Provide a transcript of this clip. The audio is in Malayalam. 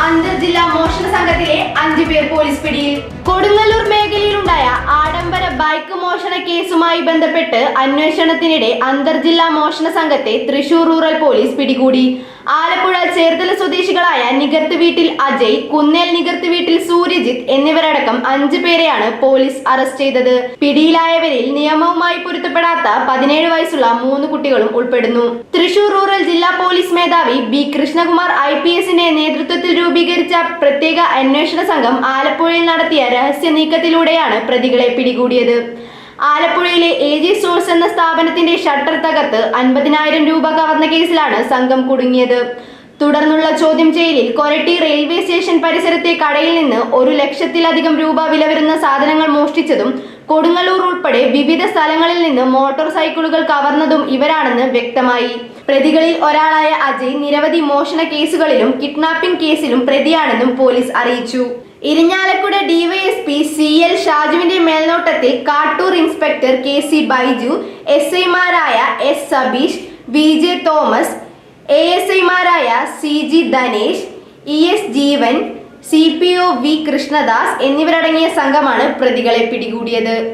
അന്തർജില്ലാ മോഷണ സംഘത്തിലെ 5 പേർ പോലീസ് പിടിയിൽ. കൊടുങ്ങല്ലൂർ മേഖലയിലുണ്ടായ ആഡംബര ബൈക്ക് മോഷണ കേസുമായി ബന്ധപ്പെട്ട് അന്വേഷണത്തിനിടെ അന്തർജില്ലാ മോഷണ സംഘത്തെ തൃശൂർ റൂറൽ പോലീസ് പിടികൂടി. ആലപ്പുഴ ചേർത്തല സ്വദേശികളായ നികർത്ത് വീട്ടിൽ അജയ്, കുന്നേൽ നികർത്ത് വീട്ടിൽ സൂര്യജിത്ത് എന്നിവരടക്കം 5 പേരെയാണ് പോലീസ് അറസ്റ്റ് ചെയ്തത്. പിടിയിലായവരിൽ നിയമവുമായി പൊരുത്തപ്പെടാത്ത 17 വയസ്സുള്ള 3 കുട്ടികളും ഉൾപ്പെടുന്നു. തൃശൂർ റൂറൽ ജില്ലാ പോലീസ് മേധാവി ബി കൃഷ്ണകുമാർ IPSന്റെ നേതൃത്വത്തിൽ രൂപീകരിച്ച പ്രത്യേക അന്വേഷണ സംഘം ആലപ്പുഴയിൽ നടത്തിയ രഹസ്യ നീക്കത്തിലൂടെയാണ് പ്രതികളെ പിടികൂടിയത്. ആലപ്പുഴയിലെ AG സ്റ്റോഴ്സ് എന്ന സ്ഥാപനത്തിന്റെ ഷട്ടർ തകർത്ത് 50,000 രൂപ കവർന്ന കേസിലാണ് സംഘം കുടുങ്ങിയത്. തുടർന്നുള്ള ചോദ്യം ചെയ്യലിൽ കൊരട്ടി റെയിൽവേ സ്റ്റേഷൻ പരിസരത്തെ കടയിൽ നിന്ന് 1 ലക്ഷത്തിലധികം രൂപ വില വരുന്ന സാധനങ്ങൾ മോഷ്ടിച്ചതും കൊടുങ്ങല്ലൂർ ഉൾപ്പെടെ വിവിധ സ്ഥലങ്ങളിൽ നിന്ന് മോട്ടോർ സൈക്കിളുകൾ കവർന്നതും ഇവരാണെന്ന് വ്യക്തമായി. പ്രതികളിൽ ഒരാളായ അജയ് നിരവധി മോഷണ കേസുകളിലും കിഡ്നാപ്പിംഗ് കേസിലും പ്രതിയാണെന്നും പോലീസ് അറിയിച്ചു. ഇരിഞ്ഞാലക്കുട DYSP CL ഷാജുവിന്റെ മേൽനോട്ടത്തിൽ Kattoor inspector KC Baiju, SI മാരായ S Sabeesh, VJ Thomas, ASI മാരായ CG ധനേഷ്, ES ജീവൻ, CPO V കൃഷ്ണദാസ് എന്നിവരടങ്ങിയ സംഘമാണ് പ്രതികളെ പിടികൂടിയത്.